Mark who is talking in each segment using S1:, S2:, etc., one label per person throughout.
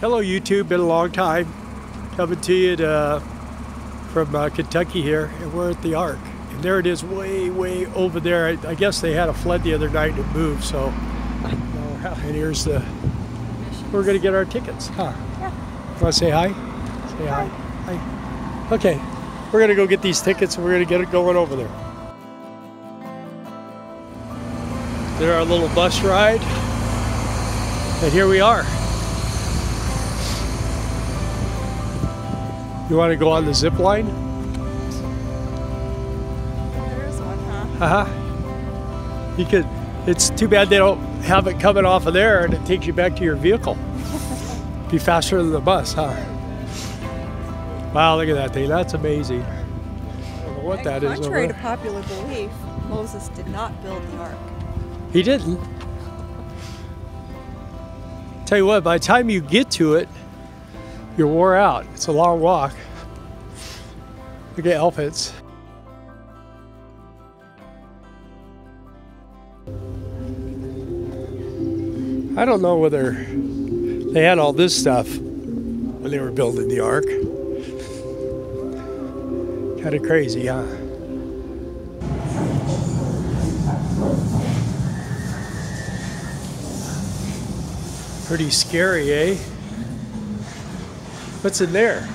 S1: Hello YouTube, been a long time. Coming to you from Kentucky here, and we're at the Ark. And there it is way over there. I guess they had a flood the other night and it moved, so. And here's the, we're gonna get our tickets, huh?
S2: Yeah.
S1: Wanna say hi? Say hi. Hi. Okay, we're gonna go get these tickets and we're gonna get it going over there. There our little bus ride. And here we are. You want to go on the zip line?
S2: There is one, huh?
S1: You could. It's too bad they don't have it coming off of there and it takes you back to your vehicle. Be faster than the bus, huh? Wow, look at that thing. That's amazing. I don't know what that is.
S2: Contrary to popular belief, Moses did not build the ark.
S1: He didn't. Tell you what, by the time you get to it, you're wore out. It's a long walk. Look at elephants. I don't know whether they had all this stuff when they were building the Ark. Kind of crazy, huh? Pretty scary, eh? What's in there?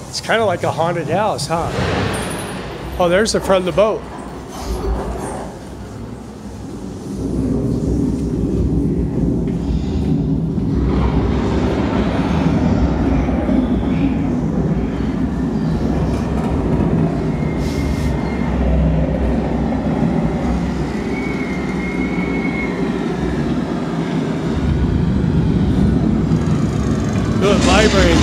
S1: It's kind of like a haunted house, huh? Oh, there's the front of the boat. It vibrates.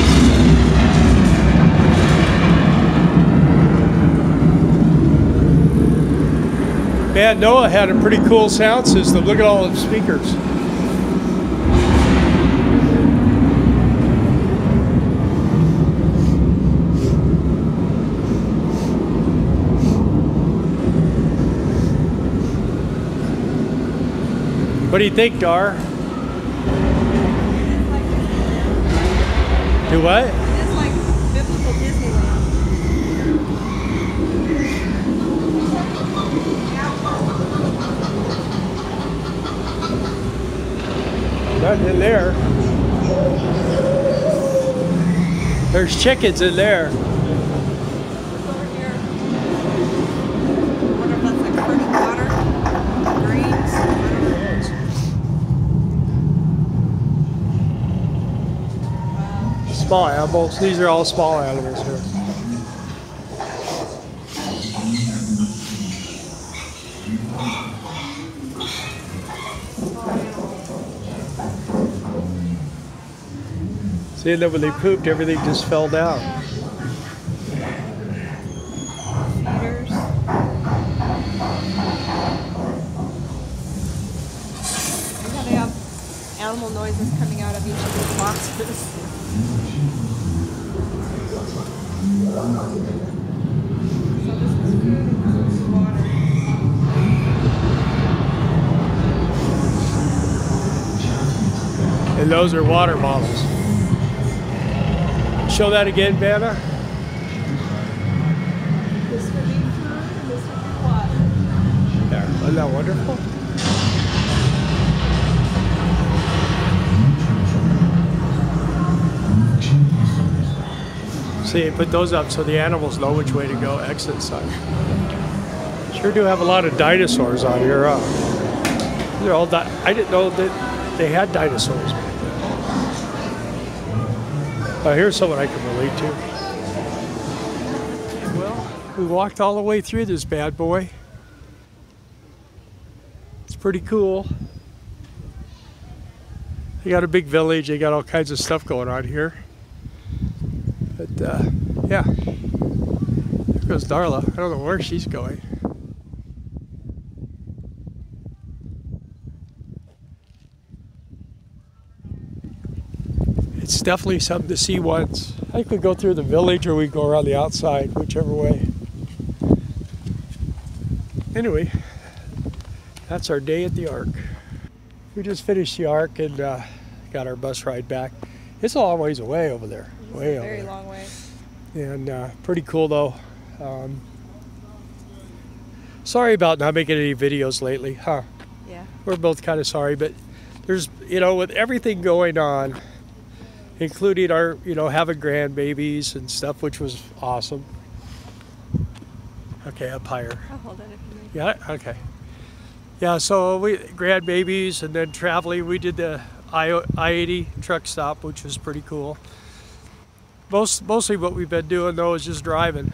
S1: Man, Noah had a pretty cool sound system. Look at all the speakers. What do you think, Dar? Do what?
S2: It's like biblical Disneyland.
S1: Nothing in there. There's chickens in there.
S2: Look over here. I wonder if that's like fresh water, greens.
S1: Small animals. These are all small animals here. See, and then when they pooped, everything just fell down.
S2: Feeders. They gotta have animal noises coming out of each of these boxes. So this is food and this is water.
S1: And those are water bottles. Show that again, Vanna.
S2: This would be food and this would be water.
S1: There, isn't that wonderful? See, put those up so the animals know which way to go, exit sign. Sure do have a lot of dinosaurs on here. They're all I didn't know that they had dinosaurs back then. Here's someone I can relate to. Well, we walked all the way through this bad boy. It's pretty cool. They got a big village. They got all kinds of stuff going on here. But yeah, there goes Darla. I don't know where she's going. It's definitely something to see once. I could go through the village or we go around the outside, whichever way. Anyway, that's our day at the Ark. We just finished the Ark and got our bus ride back. It's a long ways away over there.
S2: It's
S1: way
S2: a very
S1: over
S2: long way.
S1: And pretty cool though. Sorry about not making any videos lately, huh?
S2: Yeah.
S1: We're both kind of sorry, but there's, you know, with everything going on, including our, you know, having grandbabies and stuff, which was awesome. Okay, up higher.
S2: I'll hold it if you need.
S1: Yeah, okay. Yeah, so we grandbabies and then traveling. We did the I-80 truck stop, which was pretty cool. Mostly what we've been doing though is just driving,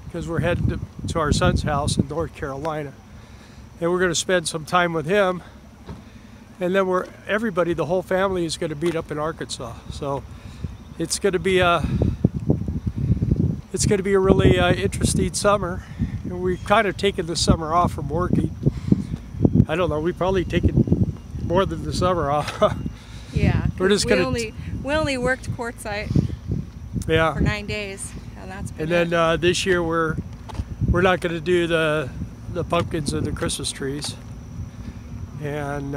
S1: because we're heading to our son's house in North Carolina, and we're going to spend some time with him. And then everybody, the whole family, is going to meet up in Arkansas. So it's going to be a really interesting summer. And we've kind of taken the summer off from working. I don't know. We've probably taken more than the summer off.
S2: Yeah.
S1: We're just gonna.
S2: We only worked quartzite.
S1: Yeah.
S2: For 9 days, and that's been
S1: And then this year we're not going to do the pumpkins and the Christmas trees. And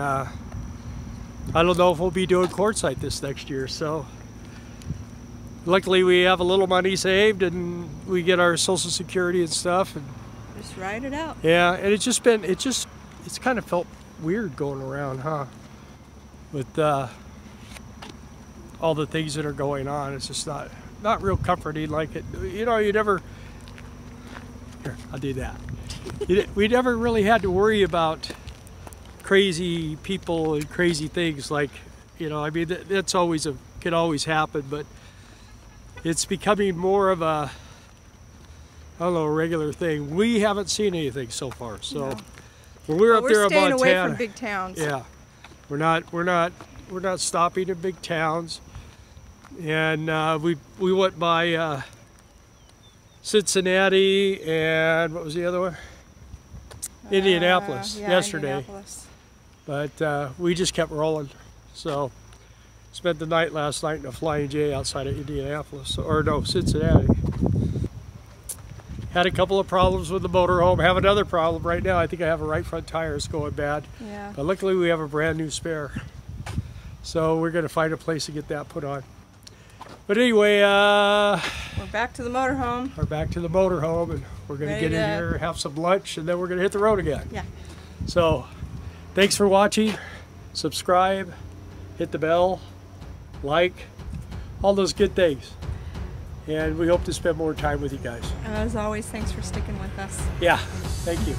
S1: I don't know if we'll be doing quartzite this next year. So luckily we have a little money saved and we get our Social Security and stuff. And
S2: just ride it out.
S1: yeah, and it's kind of felt weird going around, huh? With all the things that are going on. It's just not real comforting like it. You know, you never... Here, I'll do that. We never really had to worry about crazy people and crazy things like, you know, I mean, that's always can always happen, but it's becoming more of a, I don't know, a regular thing. We haven't seen anything so far. So
S2: No.
S1: when we were up there in
S2: staying
S1: Montana,
S2: away from big towns.
S1: yeah, we're not stopping in big towns. And we went by Cincinnati and what was the other one? Indianapolis yesterday.
S2: Indianapolis.
S1: But we just kept rolling. So spent the night last night in a Flying J outside of Indianapolis, or no, Cincinnati. Had a couple of problems with the motorhome. Have another problem right now. I think I have a right front tire is going bad.
S2: Yeah.
S1: But luckily we have a brand new spare. So we're going to find a place to get that put on. But anyway,
S2: we're back to the motorhome.
S1: We're back to the motorhome, and we're going to get in here, have some lunch, and then we're going to hit the road again.
S2: Yeah.
S1: So, thanks for watching. Subscribe, hit the bell, like, all those good things. And we hope to spend more time with you guys.
S2: As always, thanks for sticking with us.
S1: Yeah, thank you.